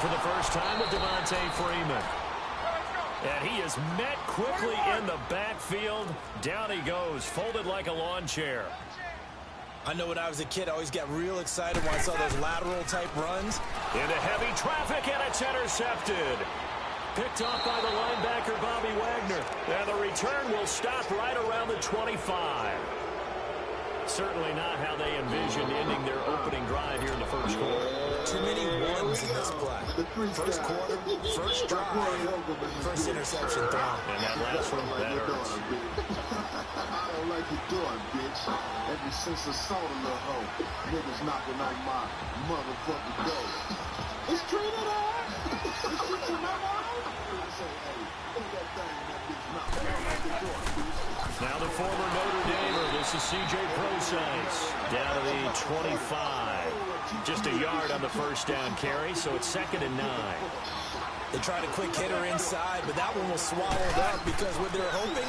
for the first time with Devontae Freeman. And he is met quickly in the backfield. Down he goes, folded like a lawn chair. I know when I was a kid, I always got real excited when I saw those lateral-type runs. Into heavy traffic, and it's intercepted. Picked off by the linebacker, Bobby Wagner. And the return will stop right around the 25. Certainly not how they envisioned ending their opening drive here in the first quarter. Too many ones in this play. First quarter, first drive, first interception thrown. And that last one, that hurts. I don't like you doing, bitch. Ever since I saw the little hoe, niggas knocking on my motherfucking door. It's treated on. It's shit to my mouth. Say, hey, put that thing in that bitch mouth. I don't like you doing, bitch. Now the former Notre Damer, this is C.J. Prosise, down to the 25. Just a yard on the first down carry, so it's 2nd and 9. They tried a quick hitter inside, but that one was swallowed up because what they're hoping,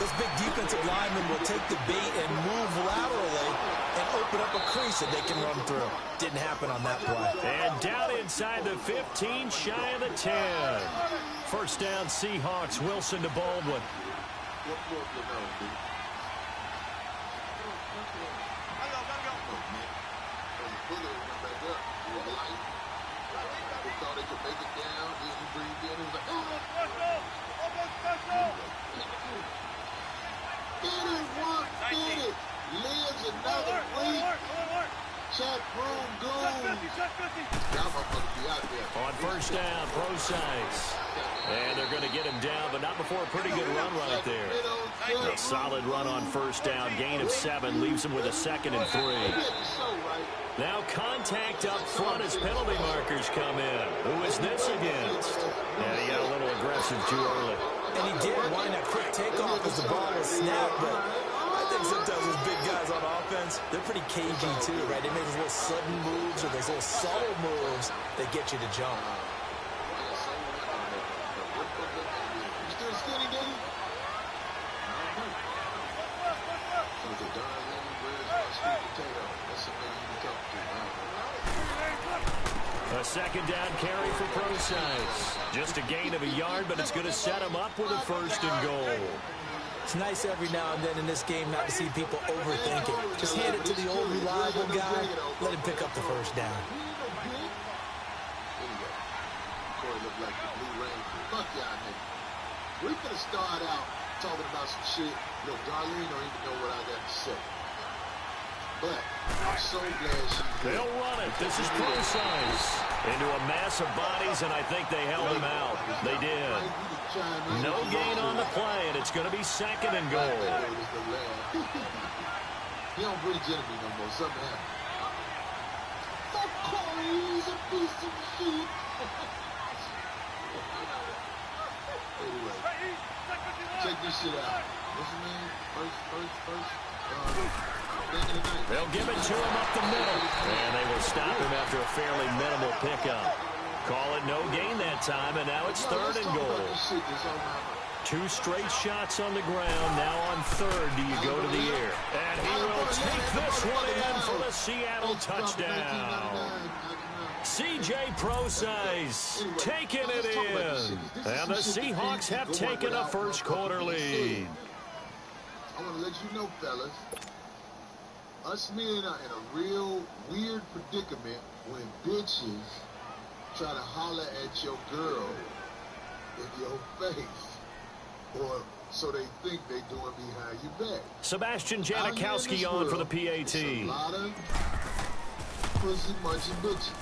those big defensive linemen will take the bait and move laterally and open up a crease that they can run through. Didn't happen on that play. And down inside the 15, shy of the 10. First down, Seahawks. Wilson to Baldwin. What more do you know, dude? They thought they could make it down. Then he breathed in and was like, oh, get it, one, get it. Lives another week. Chat room goon. Y'all motherfuckers be out there. On first down, Prosise. And they're going to get him down, but not before a pretty good run right there. A solid run on first down. Gain of 7 leaves him with a 2nd and 3. Now contact up front as penalty markers come in. Who is this against? And he got a little aggressive too early. And he did wind that quick takeoff as the ball was snapped, but I think sometimes those big guys on offense, they're pretty cagey too, right? They make those little sudden moves or those little subtle moves that get you to jump. A 2nd down carry for Prosise. Just a gain of a yard, but it's going to set him up with a 1st and goal. It's nice every now and then in this game not to see people overthink it. Just hand it to the old reliable guy. Let him pick up the first down. Corey looked like the Blue Ranger. Fuck y'all niggas. We're going to start out talking about some shit. Look, Darlene don't even know what I got to say. But I'm so glad she's here. They'll run it. This is Prosise. Into a mass of bodies, and I think they held him out. They did. No gain on the play, and it's going to be 2nd and goal. He don't breathe into me no more. Something happened. Fuck Corey, he's a piece of shit. Anyway, check this shit out. What's his name? First. They'll give it to him up the middle. And they will stop him after a fairly minimal pickup. Call it no gain that time, and now it's 3rd and goal. 2 straight shots on the ground. Now on 3rd, do you go to the air? And he will take this one in for the Seattle touchdown. C.J. Prosise taking it in. And the Seahawks have taken a first quarter lead. I want to let you know, fellas, us men are in a real weird predicament when bitches try to holler at your girl in your face, or so they think they doing behind your back. Sebastian Janikowski on for the PAT. A lot of pussy munching bitches.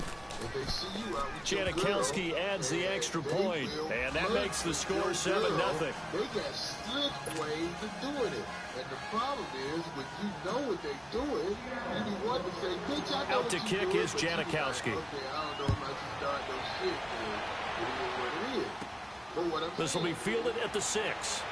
If they see you out with Janikowski your girl, adds the extra point, and that makes the score 7-0. They got slick ways of doing it. And the problem is, when you know what they're doing, you be wanting to say, bitch, I know out to what kick doing, is Janikowski. Okay, I don't know if I should start no shit, but it is what it is. But what I'm This will be saying, fielded at the 6.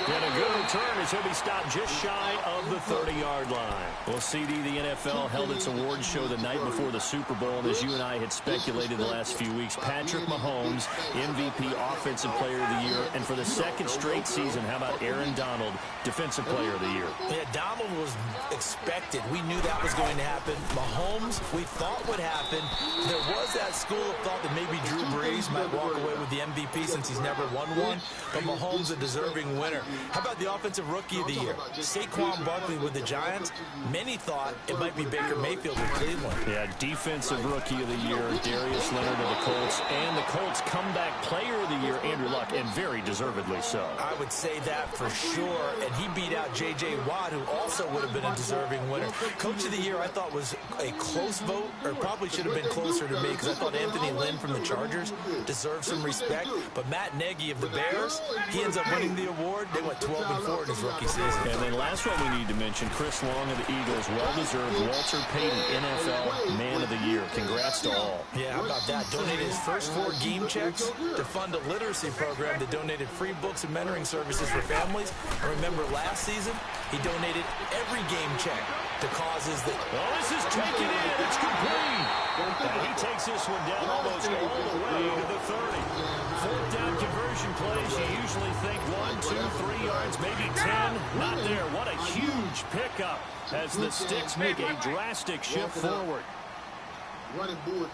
And a good return as he'll be stopped just shy of the 30-yard line. Well, CD, the NFL held its awards show the night before the Super Bowl, and as you and I had speculated the last few weeks, Patrick Mahomes, MVP Offensive Player of the Year, and for the second straight season, how about Aaron Donald, Defensive Player of the Year? Yeah, Donald was expected. We knew that was going to happen. Mahomes, we thought would happen. There was that school of thought that maybe Drew Brees might walk away with the MVP since he's never won one, but Mahomes a deserving winner. How about the Offensive Rookie of the Year? Saquon Barkley with the Giants. Many thought it might be Baker Mayfield with Cleveland. Yeah, Defensive Rookie of the Year, Darius Leonard of the Colts, and the Colts Comeback Player of the Year, Andrew Luck, and very deservedly so. I would say that for sure, and he beat out J.J. Watt, who also would have been a deserving winner. Coach of the Year, I thought was a close vote, or probably should have been closer to me, because I thought Anthony Lynn from the Chargers deserved some respect, but Matt Nagy of the Bears, he ends up winning the award. They went 12-4 in his rookie season. And then last one we need to mention, Chris Long of the Eagles, well-deserved Walter Payton, NFL Man of the Year. Congrats to all. Yeah, how about that? Donated his first 4 game checks to fund a literacy program that donated free books and mentoring services for families. And remember, last season, he donated every game check to causes that... Oh, this is taken in. It's complete. And he takes this one down almost all the way to the 30. Fourth down conversion plays, you usually think 1, 2, 3 yards, maybe 10. Not there. What a huge pickup as the Sticks make a drastic shift forward. Running bullshit.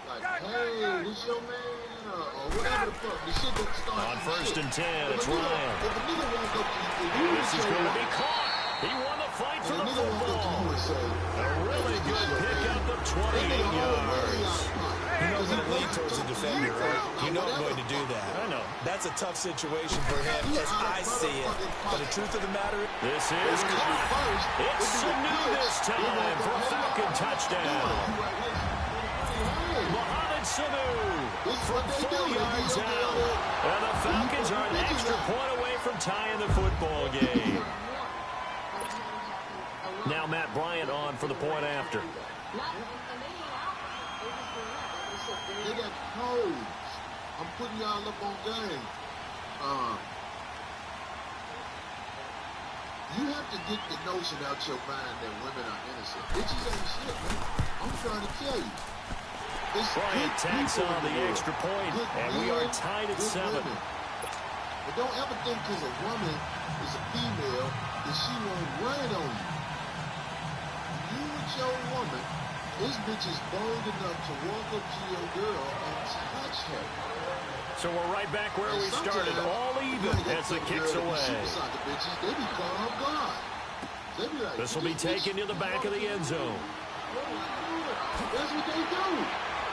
Like, hey, this your man, or whatever the fuck. The shit that starts. On first and 10, it's Ryan. If a nigga walk up to you, This is going to be caught. He won the fight for the football. A really good pickup of 28 yards. You know I'm going to lean towards the defender, right? You know I'm going to do that. I know. That's a tough situation for him as I see it. But the truth of the matter, this is caught. It's Sanu this time for a Falcon touchdown. Mohamed Sanu from 4 yards out. And the Falcons are an extra point away from tying the football game. Now Matt Bryant on for the point after. They got codes. I'm putting y'all up on game. You have to get the notion out your mind that women are innocent. Bitches ain't shit, man. I'm trying to tell you. Bryant tacks on the extra point, and we are tied at 7. But don't ever think because a woman is a female that she won't run it on you. You with your woman, this bitch is bold enough to walk up to your girl and touch her. So we're right back where we started, all even as the kick's away. They be caught off guard. This will be taken to the back of the end zone. That's what they do.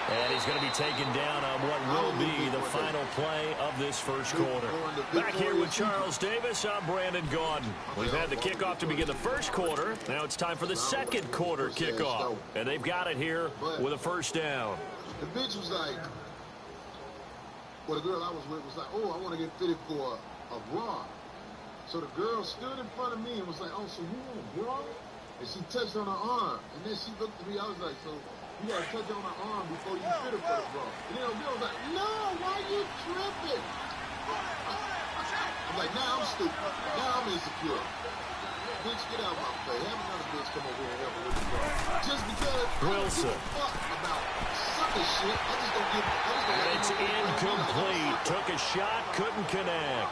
And he's going to be taken down on what will be the final play of this first quarter. Back here with Charles Davis, I'm Brandon Gaudin. We've had the kickoff to begin the first quarter. Now it's time for the second quarter kickoff. And they've got it here with a first down. The bitch was like, well, the girl I was with was like, oh, I want to get fitted for a bra. So the girl stood in front of me and was like, oh, so you want a bra? And she touched on her arm. And then she looked at me. I was like, so you got to touch on her arm before you fit her for the bra. And then the girl was like, no, why you tripping? I'm like, nah, I'm stupid. Now I'm insecure. Bitch, get out of my face. Have another bitch come over here and help me with the bra. Just because Wilson. I don't give a fuck about sucker shit. I just don't give It's incomplete. Took a shot, couldn't connect.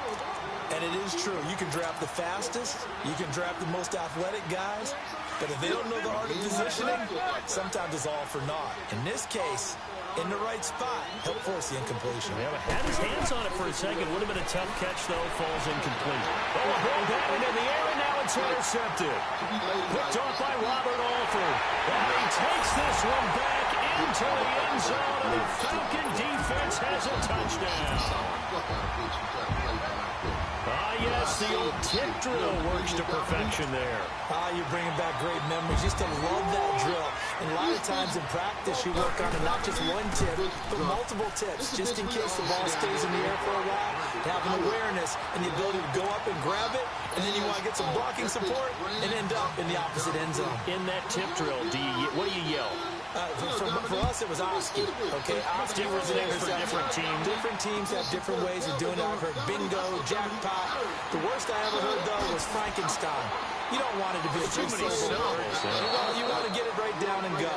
and it is true, you can draft the fastest, you can draft the most athletic guys, but if they don't know the art of positioning, sometimes it's all for naught. In this case, in the right spot, help force the incompletion. Yeah, but had his hands on it for a second. Would have been a tough catch, though. Falls incomplete. Oh, a ball batted in the air, and now it's intercepted. Picked off by Robert Alford. And he takes this one back into the end zone, and the Falcon defense has a touchdown. Ah, yes, the old tip drill works to perfection there. Ah, you're bringing back great memories. Used to love that drill. And a lot of times in practice, you work on not just one tip, but multiple tips, just in case the ball stays in the air for a while. Having awareness and the ability to go up and grab it, and then you want to get some blocking support and end up in the opposite end zone. In that tip drill, what do you yell? For us, it was Oski. Okay, Oski was an interception. Different teams. Different teams have different ways of doing it. I've heard bingo, jackpot. The worst I ever heard, though, was Frankenstein. You don't want it to be a too many syllables. You want to get it right down and go.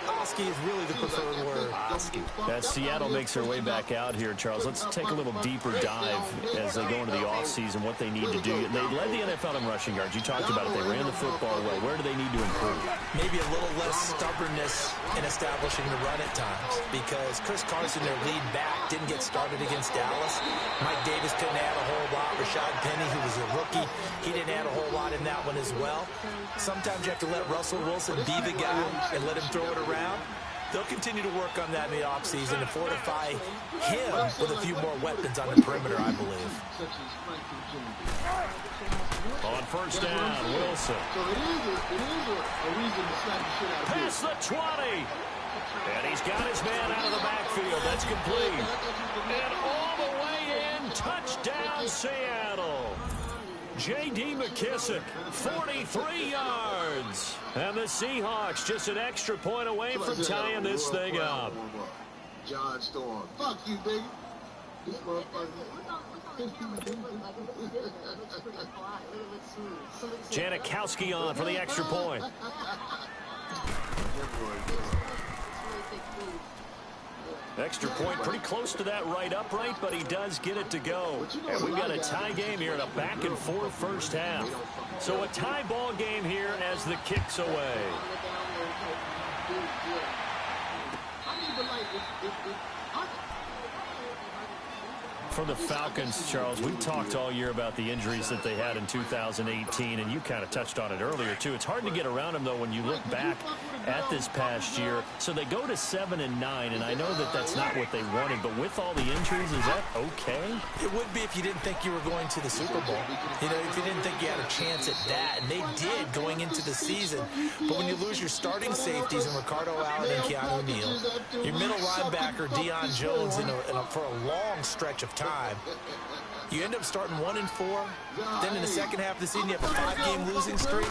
Oski is really the preferred word. Oski. As Seattle makes their way back out here, Charles, let's take a little deeper dive as they go into the offseason, what they need to do. They led the NFL in rushing yards. You talked about it. They ran the football well. Where do they need to improve? Maybe a little less stubbornness in establishing the run at times, because Chris Carson, their lead back, didn't get started against Dallas. Mike Davis couldn't add a whole lot. Rashad Penny, who was a rookie, he didn't add a whole lot in that one as well. Sometimes you have to let Russell Wilson be the guy and let him throw it around. They'll continue to work on that in the offseason and fortify him with a few more weapons on the perimeter, I believe. On first down, Wilson. So it is a reason to slap the shit out of Past the 20. And he's got his man out of the backfield. That's complete. And all the way in, touchdown Seattle. J.D. McKissick, 43 yards. And the Seahawks just an extra point away from tying this thing up. John Storm. Fuck you, baby. This motherfucker. Janikowski on for the extra point. Extra point pretty close to that right upright, but he does get it to go. And we've got a tie game here in a back-and-forth first half. So a tie ball game here as the kick's away. For the Falcons, Charles, we talked all year about the injuries that they had in 2018, and you kind of touched on it earlier, too. It's hard to get around them, though, when you look back at this past year. So they go to 7-9, and I know that that's not what they wanted, but with all the injuries, is that okay? It would be if you didn't think you were going to the Super Bowl. You know, if you didn't think you had a chance at that, and they did going into the season. But when you lose your starting safeties in Ricardo Allen and Keanu Neal, your middle linebacker, Deion Jones, for a long stretch of time, you end up starting 1-4. Then in the second half of the season, you have a 5-game losing streak.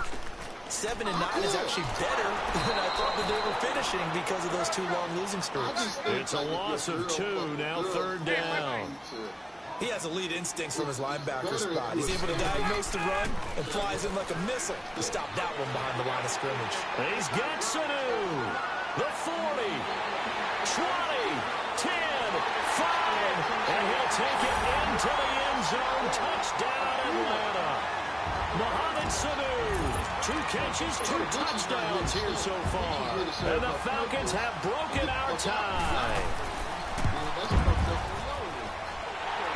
7-9 is actually better than I thought that they were finishing because of those 2 long losing streaks. It's a loss of 2, now third down. He has elite instincts from his linebacker spot. He's able to diagnose the run and flies in like a missile to stop that one behind the line of scrimmage. He's got Sanu. The 40, 20, 10, 5, and he'll take it into the end zone. Touchdown, Atlanta. Mohamed Sanu, 2 catches, 2 touchdowns here so far. And the Falcons have broken our tie.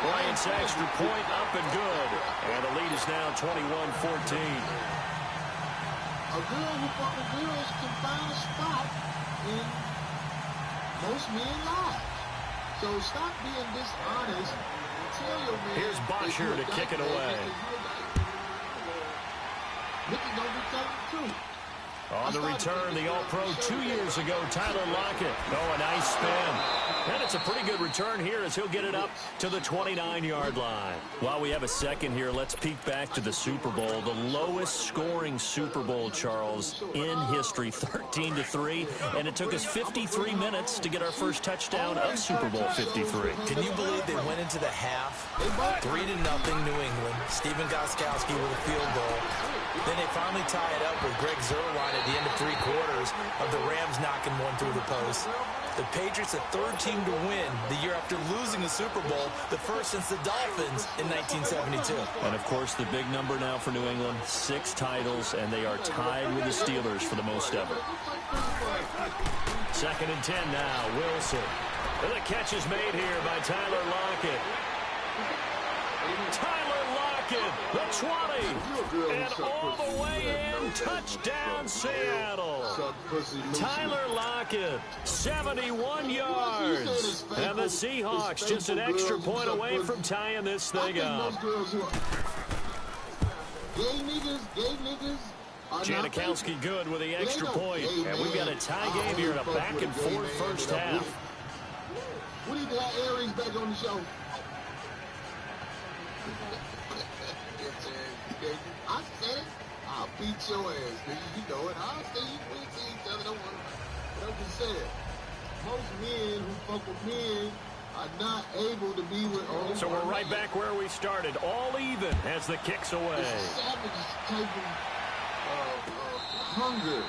Bryant's extra point up and good. And the lead is now 21-14. A girl who fucking girls can find a spot in most men's lives. So stop being dishonest. Tell your man. Here's Bosher to kick it away. Mickey don't be telling the truth. On the return, the All-Pro 2 years ago, Tyler Lockett. Oh, a nice spin. And it's a pretty good return here as he'll get it up to the 29-yard line. While we have a second here, let's peek back to the Super Bowl. The lowest scoring Super Bowl, Charles, in history, 13-3. And it took us 53 minutes to get our first touchdown of Super Bowl 53. Can you believe they went into the half 3-0 New England? Stephen Gostkowski with a field goal. Then they finally tie it up with Greg Zuerlein at the end of 3 quarters of the Rams knocking one through the post. The Patriots, the 3rd team to win the year after losing the Super Bowl, the first since the Dolphins in 1972. And, of course, the big number now for New England, 6 titles, and they are tied with the Steelers for the most ever. 2nd and 10 now, Wilson. And the catch is made here by Tyler Lockett. Tyler Lockett, the 20, and all the way in, touchdown Seattle. Tyler Lockett, 71 yards, and the Seahawks just an extra point away from tying this thing up. Janikowski good with the extra point, and we've got a tie game here in a back-and-forth first half. We need to have Aries back on the show. I said it. I'll beat your ass, nigga. You know it. I'll see you. We see each other. Don't worry. like I said, most men who fuck with men are not able to be with all. So we're right back where we started, all even as the kick's away. It's a savage type of hunger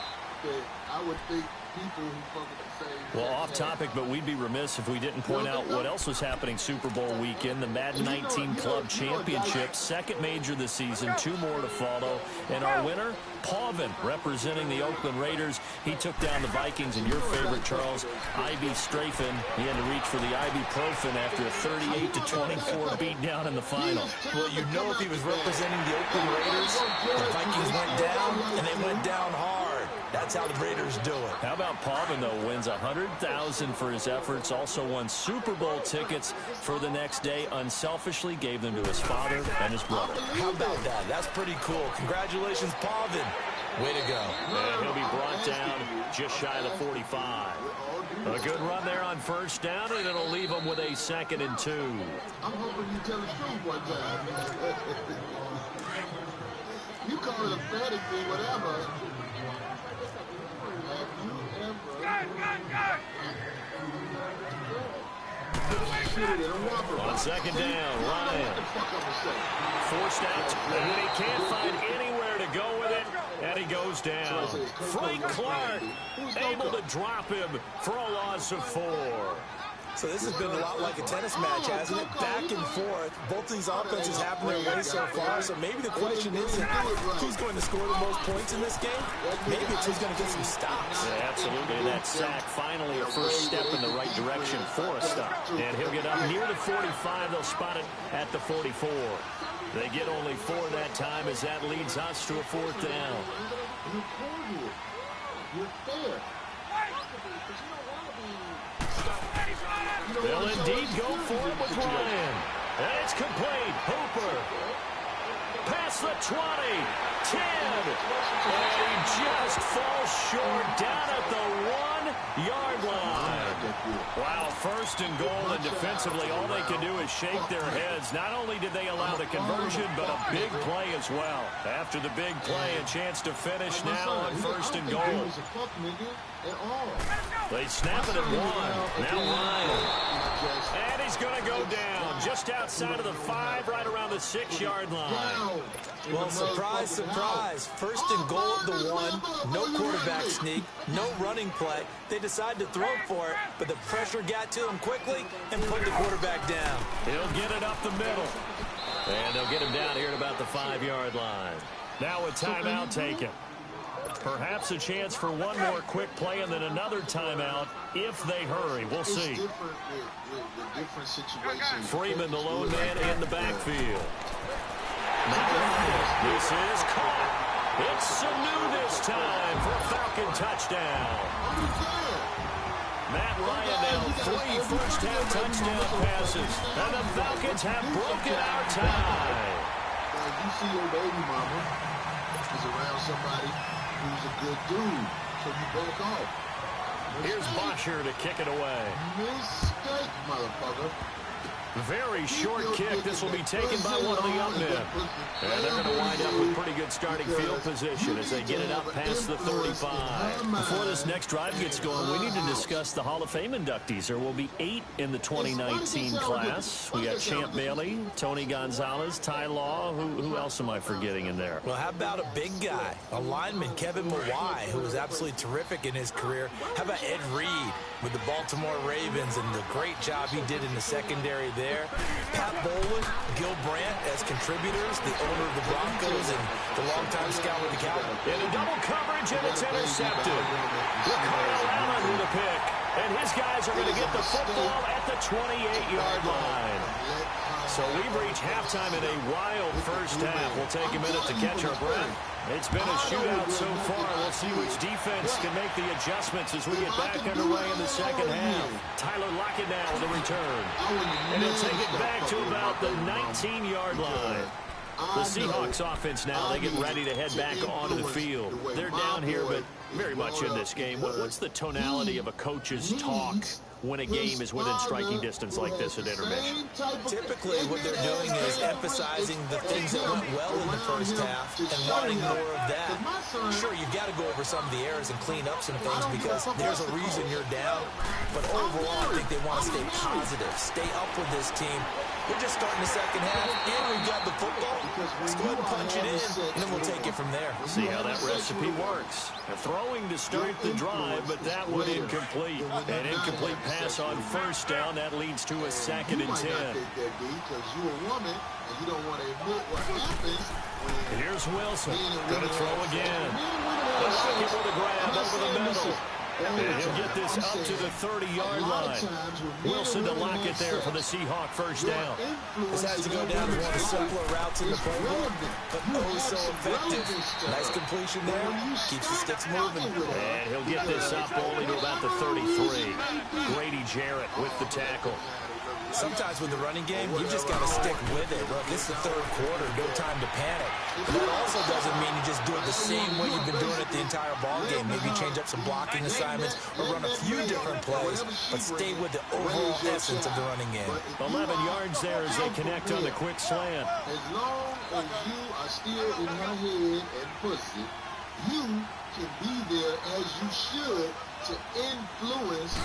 that I would think people who fuck with the same. Well, off topic, but we'd be remiss if we didn't point out what else was happening Super Bowl weekend. The Madden 19 Club Championship, second major this season, 2 more to follow. And our winner, Pavin, representing the Oakland Raiders. He took down the Vikings, and your favorite, Charles, Ivy Strafen. He had to reach for the ibuprofen after a 38-24 beatdown in the final. Well, you know if he was representing the Oakland Raiders, the Vikings went down, and they went down hard. That's how the Raiders do it. How about Pavin, though, wins $100,000 for his efforts, also won Super Bowl tickets for the next day, unselfishly gave them to his father and his brother. How about that? That's pretty cool. Congratulations, Pavin. Way to go. And he'll be brought down just shy of the 45. A good run there on first down, and it'll leave him with a 2nd and 2. I'm hoping you tell the truth one time. You call it a fantasy, whatever. On 2nd down, Ryan forced out, and he can't find anywhere to go with it, and he goes down. Frank Clark able to drop him for a loss of 4. So this has been a lot like a tennis match, hasn't it? Back and forth. Both these offenses have their way so far. So maybe the question isn't who's going to score the most points in this game. Maybe it's who's going to get some stops. Yeah, absolutely. And that sack, finally a first step in the right direction for a stop. And he'll get up near the 45. They'll spot it at the 44. They get only 4 that time as that leads us to a 4th down. You're fair. They'll indeed go for it with Ryan. And it's complete. Hooper. Past the 20. 10. And he just falls short down at the 1-yard line. Wow, 1st and goal, and defensively all they can do is shake their heads. Not only did they allow the conversion, but a big play as well. After the big play, a chance to finish now on 1st and goal. They snap it at 1. Now Ryan. And he's going to go down just outside of the 5, right around the 6-yard line. Well, surprise, surprise. 1st and goal at the 1. No quarterback sneak. No running play. They decide to throw for it, but the pressure got to him quickly and put the quarterback down. He'll get it up the middle. And they'll get him down here at about the 5-yard line. Now a timeout taken. Perhaps a chance for one more quick play and then another timeout if they hurry. We'll see. Freeman, the lone man in the backfield. This is caught. It's Sanu this time for a Falcon touchdown. Matt Ryan now 3 first-half touchdown passes, and the Falcons have broken our tie. You see your baby mama is around somebody who's a good dude, so you back off. Here's Bosher to kick it away. Mistake, motherfucker. Very short kick. This will be taken by one of the young men. And they're going to wind up with pretty good starting field position as they get it up past the 35. Before this next drive gets going, we need to discuss the Hall of Fame inductees. There will be 8 in the 2019 class. We got Champ Bailey, Tony Gonzalez, Ty Law. Who else am I forgetting in there? Well, how about a big guy, a lineman, Kevin Mawai, who was absolutely terrific in his career. How about Ed Reed with the Baltimore Ravens and the great job he did in the secondary there. Pat Bowlen, Gil Brandt as contributors, the owner of the Broncos and the longtime scout with the Cowboys. In a double coverage, and it's intercepted. Ricardo Allen with a pick. And his guys are going to get the football at the 28-yard line. So we've reached halftime in a wild first half. We'll take a minute to catch our breath. It's been a shootout so far. We'll see which defense can make the adjustments as we get back underway in the second half. Tyler Lockett now with a return. And he'll take it back to about the 19-yard line. The Seahawks offense now, they get ready to head back onto the field. They're down here, but very much in this game. What's the tonality of a coach's talk when a game is within striking distance like this at intermission? Typically, what they're doing is emphasizing the things that went well in the first half and wanting more of that. Sure, you've got to go over some of the errors and clean up some things because there's a reason you're down. But overall, I think they want to stay positive, stay up with this team. We're just starting the second half, and we've got the football. Let's go ahead and punch it in, and then we'll take it from there. See how that recipe works. Throwing to start the drive, but that one incomplete. An incomplete pass on first down. That leads to a 2nd and 10. Because you're a woman, and you don't want to admit what happens. Here's Wilson. Going to throw again. The Rocket with a grab over the middle. And he'll get this up to the 30-yard line. Wilson to lock it there for the Seahawk first down. This has to go down to one of the simpler routes in the playbook, but oh so effective. Nice completion there. Keeps the sticks moving. And he'll get this up only to about the 33. Grady Jarrett with the tackle. Sometimes with the running game, you just got to stick with it. Look, this is the third quarter, no time to panic. But that also doesn't mean you just do it the same way you've been doing it the entire ball game. Maybe change up some blocking assignments or run a few different plays, but stay with the overall essence of the running game. 11 yards there as they connect on the quick slant. As long as you are still in her head and pussy, you can be there as you should to influence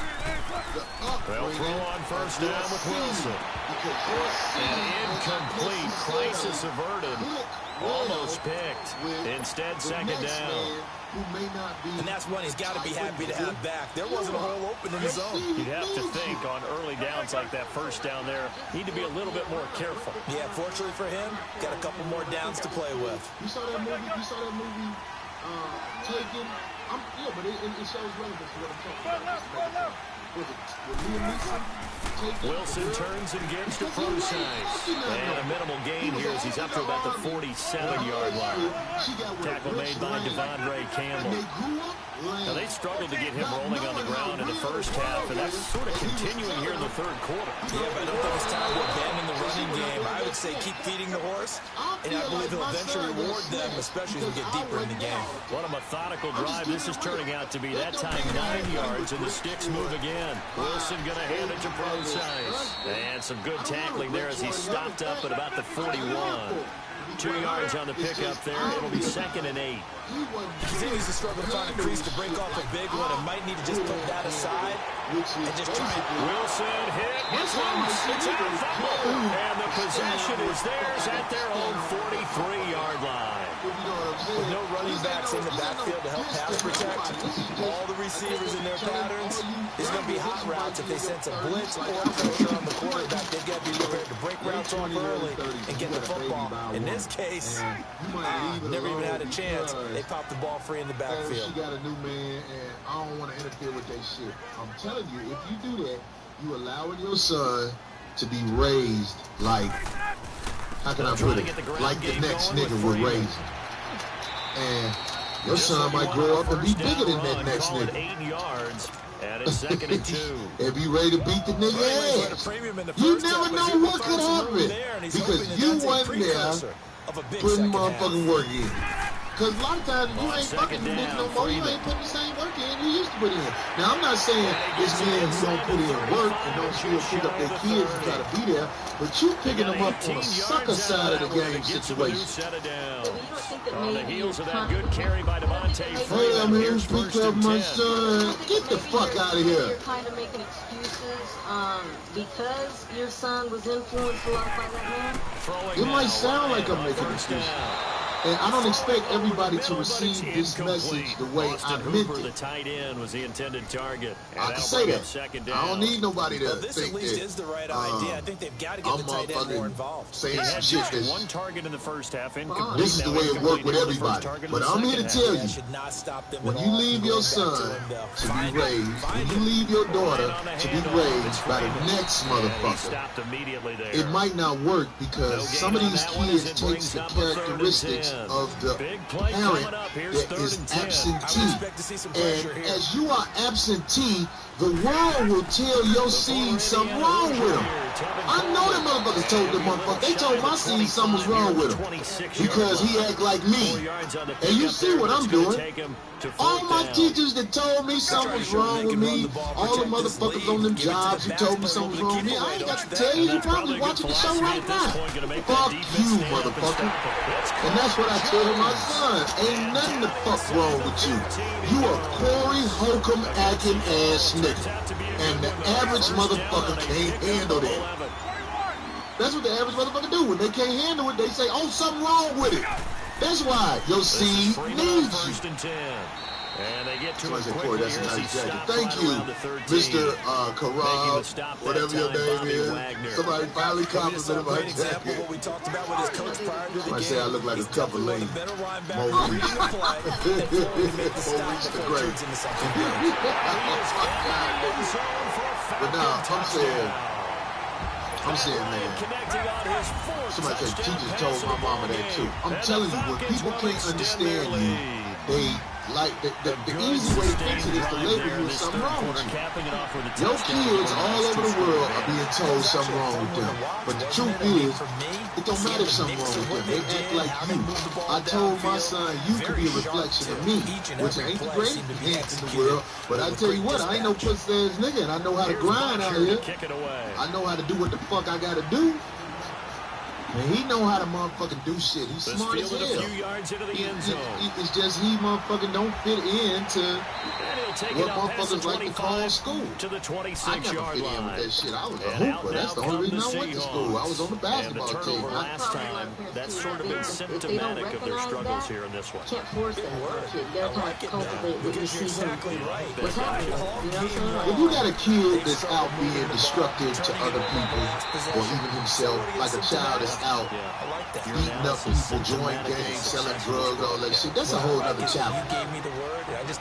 the upbringing. They'll throw on first down with Wilson. An incomplete, crisis averted. Almost picked. Instead, 2nd down. And that's one he's got to be happy to have back. There wasn't a hole open in the zone. You'd have to think on early downs like that first down there, need to be a little bit more careful. Yeah, fortunately for him, got a couple more downs to play with. You saw that movie, Taken? Yeah, but it shows relevance to what I'm talking about. With Liam Neeson, Wilson turns and gets to Prosise. And a minimal gain here as he's up to about the 47-yard line. Tackle made by Devondre Campbell. Now, they struggled to get him rolling on the ground in the first half, and that's sort of continuing here in the third quarter. Yeah, but I don't think it's time to abandon the running game. I would say keep feeding the horse, and I believe he'll eventually reward them, especially as we get deeper in the game. What a methodical drive this is turning out to be. That time 9 yards, and the sticks move again. Wilson going to hand it to Prosise. And some good tackling there as he stopped up at about the 41. 2 yards on the pickup there. It'll be 2nd and 8. He continues to struggle to find a crease to break off a big one and might need to just put that aside and just try it. Wilson hit. It's loose. It's out of fumble. And the possession is theirs at their own 43-yard line. With no running backs in the backfield to help pass protect, all the receivers in their patterns, there's going to be hot routes if they sense a blitz or pressure on the quarterback. They've got to be prepared to break routes off early and get the football. In this case, never even had a chance. They popped the ball free in the backfield. She got a new man, and I don't want to interfere with that shit. I'm telling you, if you do that, you allowing your son to be raised like, how can I put it, like the next nigga we're raising. And your son might grow up and be bigger than that next nigga. 8 yards, and it's 2nd and 2. And be ready to beat the nigga ass. You never know what could happen because you wasn't there putting motherfucking work in. Because a lot of times you ain't fucking the nigga no more. You ain't putting the same work in you used to put in. Now, I'm not saying it's men who don't put in work and don't still pick up their kids and try to be there, but you picking them up on a sucker side of the game situation. On the heels of that good carry by Devontae Freeman. Hey, I'm here to pick up my son. Get the fuck out of here. You're kind of making excuses because your son was influenced a lot by that man? It might sound like I'm making excuses. And I don't expect everybody to receive this message the way I meant The it. tight end was the intended target. I can say that. I don't need nobody to This think at least that. is the right idea. I think they've got to get the tight end more involved. Saying He some had shit just that's, one target in the first half. Incomplete. this is the way it worked with everybody. But I'm here to tell you, Should not stop them when at you all leave from your going back son to him, to be raised, when you leave your daughter to be raised by the next He motherfucker, stopped immediately there. it might not work because some of these kids take the characteristics of the Big play parent coming up. Here's that 3rd is and 10. I would absentee. expect to see some pressure And here. as you are absentee, the world will tell your seed something wrong with them. I know them motherfuckers told them motherfuckers. They told my seed something was wrong with him because he act like me. And you see what I'm doing. All my teachers that told me something was wrong with me, all the motherfuckers on them jobs who told me something was wrong with me, I ain't got to tell you. You probably watching the show right now. Fuck you, motherfucker. And that's what I told my son. Ain't nothing the fuck wrong with you. You a Corey Holcomb acting ass nigga. And the average motherfucker can't handle that. That's what the average motherfucker do. When they can't handle it, they say, oh, something wrong with it. That's why your seed needs you. And they get to somebody said, Corey, that's a nice jacket. Thank you, Mr. Karab, whatever your name is. Somebody finally complimented my jacket. Somebody say I look like a cup of lean. More reach. More reach the great. But now, I'm saying, man, somebody said, teachers told my mama that too. I'm telling you, when people can't understand you, they like, the easy way to fix it is to label you as something wrong with you. Your kids all over the world are being told something wrong with them. But the truth is, it don't matter if something wrong with them. They act like you. I told my son, you could be a reflection of me, which ain't the greatest dance in the world. But I tell you what, I ain't no pussy ass nigga, and I know how to grind out here. I know how to do what the fuck I gotta do. And he know how to motherfucking do shit. He's smart as hell. It's just he motherfucking don't fit into what motherfuckers like to call school. To the I 26 never fit in with that shit. I was a hooper. That's the only reason I went to school. I was on the basketball team. Last time, that's sort of been symptomatic of their struggles here in this one. Can't force that shit. You gotta kind of cultivate what you see what's happening. You know what I'm saying? If you got a kid that's out being destructive to other people or even himself, like a child that's out beating up people, joining gangs, selling drugs, all that shit, that's a whole other challenge.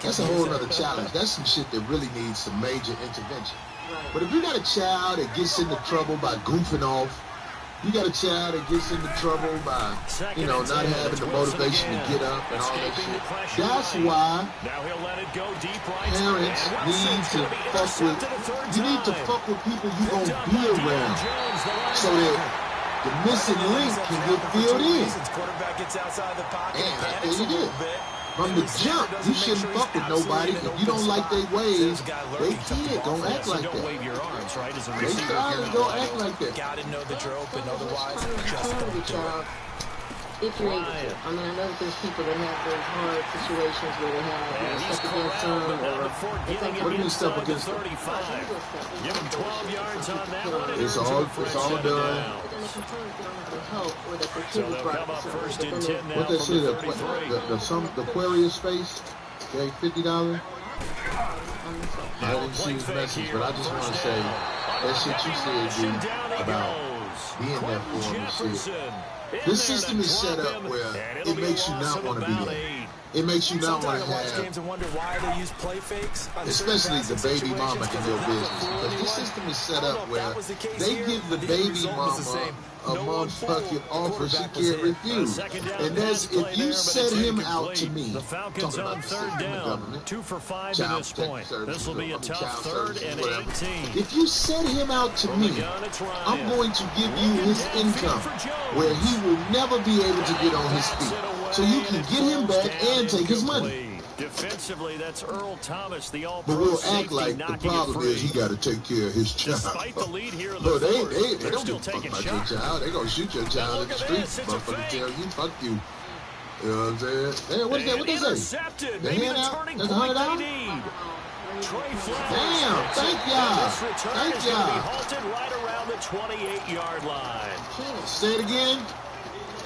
That's a whole other challenge. That's some shit that really needs some major intervention. But if you got a child that gets into trouble by goofing off, you got a child that gets into trouble by, you know, not having the motivation to get up and all that shit. That's why parents need to fuck with, you need to fuck with people you gonna be around so that the missing link can get filled in. And I tell you this, from the jump, you shouldn't fuck with nobody. If you don't like their ways, they kid gonna act like that. They child gonna act like that. Gotta know that you're open, otherwise just don't do it. If you're able to. I mean, I know that there's people that have those hard situations where they have, you know, stuff against them, or what do you mean stuff against them? Give him 12 yards on that one. It's all done. So they'll come up first and 10 now. What they say, the Aquarius face, okay, $50. I didn't see his message, but I just want to say that shit you said, dude, about being there for him and shit. This system is set up where it makes you not want to be there. It makes you not want to have, especially the baby mama in your business, because this system is set up where they give the baby mama a motherfucking offer she can't refuse. And that's, if you set him out to me, talking about the system of government, 2 for 5 at this point. This will be a tough third and 18. If you set him out to me, I'm going to give you his income where he will never be able to get on his feet. So you can get him back and take his money. Defensively, that's Earl Thomas, the all-pro. But we'll act like the problem is he got to take care of his child. Despite the lead here in no, the they don't give a fuck about your child. They gonna shoot your child in the streets. Motherfucker tell you, fuck you. You know what I'm saying? Hey, what is that? What they say? The hand out? That's $100? Damn, thank y'all. Thank y'all. Halted right around the 28-yard line. Say it again.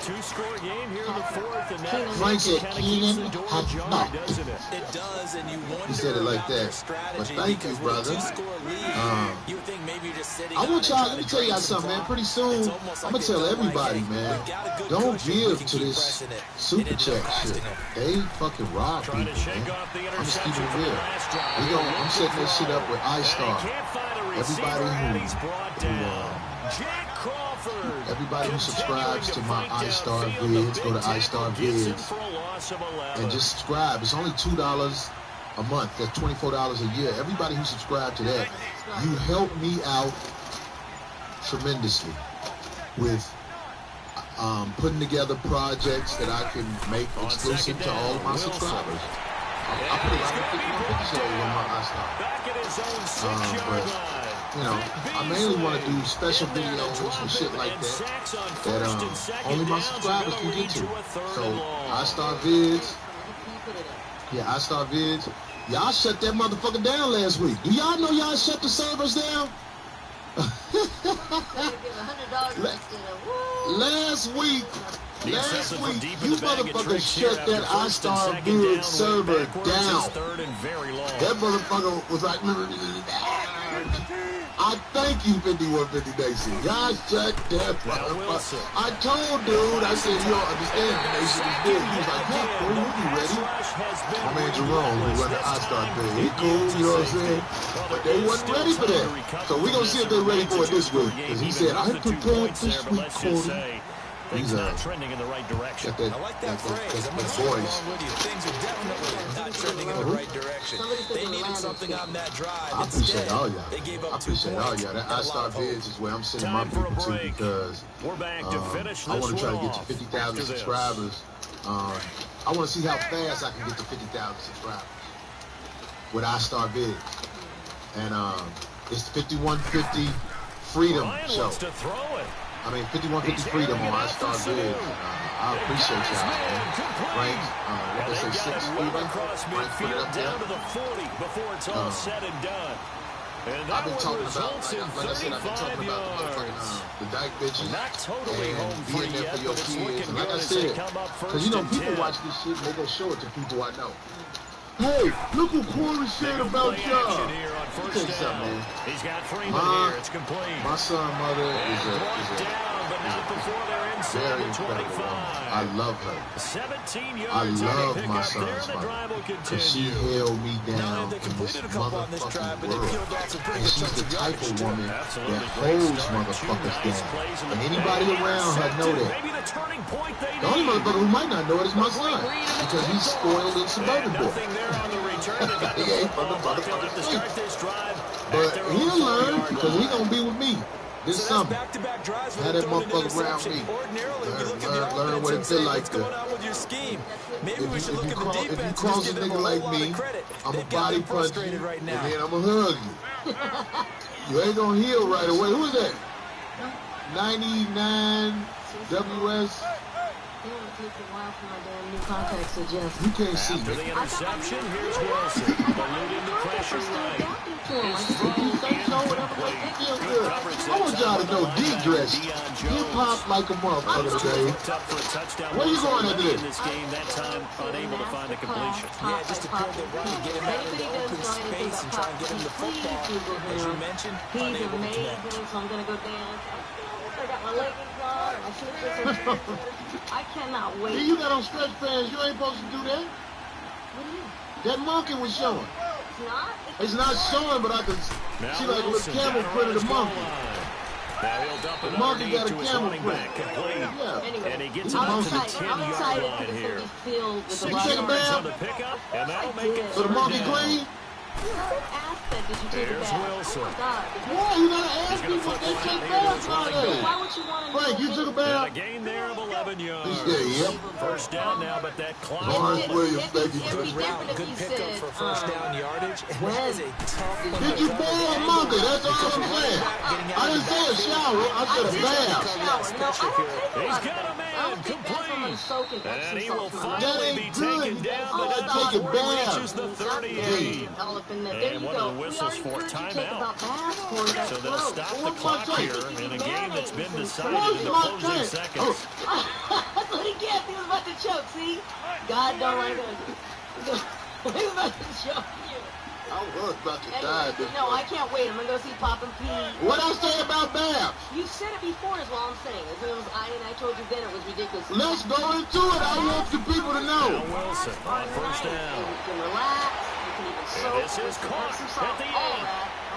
Two-score game here in the fourth, and that Frank said Keenan Hot, doesn't it? It does, and you wonder. He said it like that. But thank you, brother. I want y'all, let me tell y'all something, man. Pretty soon, I'm going to tell everybody, man, don't give to this super chat shit. They fucking rob people, man. I'm just keeping it real. I'm setting this shit up with iStar. Everybody who subscribes to my iStar vids, go to iStar vids and just subscribe. It's only $2 a month. That's $24 a year. Everybody who subscribed to that, you help me out tremendously with putting together projects that I can make exclusive to all of my subscribers. I put a lot of 5150 shows on my iStar. But, you know, I mainly want to do special videos and shit like that only my subscribers can get to. So, iStar Vids. Yeah, iStar Vids. Y'all shut that motherfucker down last week. Do y'all know y'all shut the servers down? Last week, you motherfuckers shut that iStar Vids server down. That motherfucker was like, I thank you, 5150 Nation. Y'all shut that motherfucker. I told dude, I said, you don't understand, the Nation is big. He was like, yeah, cool, we'll be ready. My man Jerome, who run the iStar thing, he cool, you know what I'm saying? But they wasn't ready for that. So we're going to see if they're ready for it this week. Because he said, I prepared this week, Corey. He's not trending in the right direction. I like that phrase. I'm going to voice. Things are definitely not trending in the right direction. They needed something on that drive. I appreciate all y'all. I appreciate all y'all. That iStar Vids is where I'm sending my people to because I want to try to get to 50,000 subscribers. I want to see how fast I can get to 50,000 subscribers with iStar Vids. And it's the 5150 Freedom Show. I mean, 5150 Freedom on iStar Vids. I appreciate y'all, man. Frank, what they say, 6 Freedom? Frank put it up there. I've been talking about, like I said, I've been talking about the motherfucking, the dyke bitches and being there for your kids. And like I said, because, you know, people watch this shit and they go show it to people I know. Hey, look what Corey said about y'all. Let me tell you something, man. He's got Freeman here. It's complete. My son mother is a very incredible woman. I love her. I love my son's mother. Because she held me down in this motherfucking world. And she's the type of woman that holds motherfuckers down. And anybody around her know that. The only motherfucker who might not know it is my son. Because he's spoiled and suburban boy. He ain't from the motherfucking street. But he'll learn because he's going to be with me this summer. Have that motherfucker around me. Learn what it feel like to. If you cross a nigga like me, I'm a body punch you, and then I'm going to hug you. You ain't going to heal right away. Who is that? 99 WS. You can't see me. After the interception, here's Wilson. Eluding the pressure right. I want y'all to know D-Dress. Hip-hop like a motherfucker today. Where you going after this? In this game, that time unable to find the completion. Yeah, just appeared to run and get him out of the open space and try and get him the football. As you mentioned, unable to connect. So I'm going to go dance. I got my leggings on. My slippers. I cannot wait. You got on stretch pants. You ain't supposed to do that. What do you mean? That monkey was showing. It's not? It's not showing, but I can see like a little camel print of the monkey. Now he'll dump it The monkey got a underneath to his camel running print. back. Complete. Yeah. Anyway, And he gets it I'm out to the excited. I'm 10-yard excited line because it's here. going to be filled with a 6 lot take a of bath? on the pickup, and that'll make it So the third monkey down. clean? Who asked that? Did you take a Here's bath? Wilson. Oh, my God. Why? You gotta ask people if they take baths nowadays. Why would you want to Frank, you took a And bath? a gain there of 11 yards. Yeah, yep. First down now, but that clock. Lawrence Williams, thank you. Good route, good pickup for first down yardage. And that is a tough one. Did you boil a monkey? That's all I'm saying. I didn't say a shower. I said a bath. He's got a man complete. And he will finally be taken down, but Oh, that take a before he bath. reaches the 38. There And you one go. of the whistles for timeout. So So they'll stop the clock here in a game that's been decided Where's in the my closing tank? seconds. That's what he gets. He was about to choke, see? God don't like us. He was about to choke you. I was about to die. Anyway, no, I can't wait. I'm going to go see Pop and Pete. What I say about baths? You said it before is what I'm saying. As it was, I told you then it was ridiculous. Let's go into it. I want the people to know. Now Wilson on first down. You can relax. You can even soak. This is caught at the end.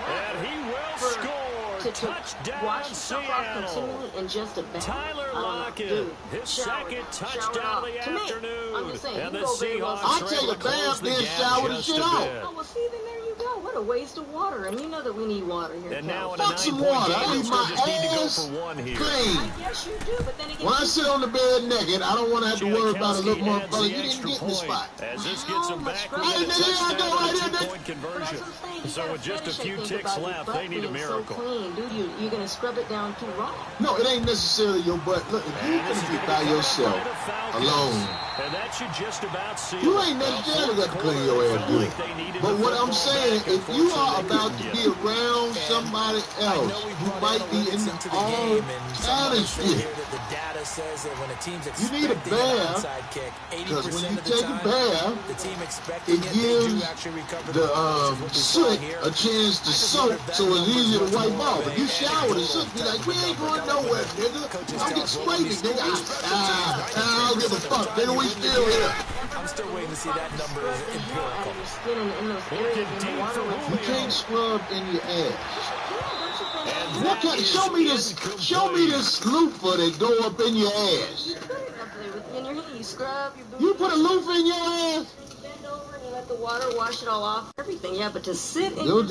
And he will score. Touchdown, Watch yourself off Seattle. continually in just a bath. Tyler Lockett, Dude, his shower second now. touchdown of the To me, afternoon. I'm just saying, And you the go very well. Seahawks I are take able a to close bath, the then gap shower the just shit a out. bit. Oh, well, see, then there you go. What What a waste of water. And you know that we need water here. And now in a Fuck some 9-point water. I game, need the my Steelers just need to go ass for one here. clean. I guess you do, but then again, When I sit on the bed naked, I don't want to have to worry about a Janikowski little adds motherfucker. the You didn't extra get in the point spot. as this gets them back Hey, within a nigga, here I touchdown go right and a here, nigga. two-point conversion. So with just a few ticks left, they need a miracle. So clean. Dude, you're going to scrub it down too raw. No, it ain't necessarily your butt. Look, if you can get by yourself, alone, And that should just about seal you it. ain't necessarily got to clean your ass good. But what I'm saying, if you are about to be around somebody else who might be in all kind of shit, you need a bath, because when you take a bath, it gives the soot a chance to soak, so it's easier to wipe off. If you shower, the soot be like, we ain't going nowhere, nigga. I'll get sprayed, nigga. I don't give a fuck. Nigga, we still here. I'm still waiting to see that number is empirical. You can't scrub in your ass. What kind? Show me this loofah that go up in your ass. You put it up there in your hand. You scrub your booty. You put a loofah in your ass? You bend over and you let the water wash it all off. Everything. Yeah, but to sit in Yo,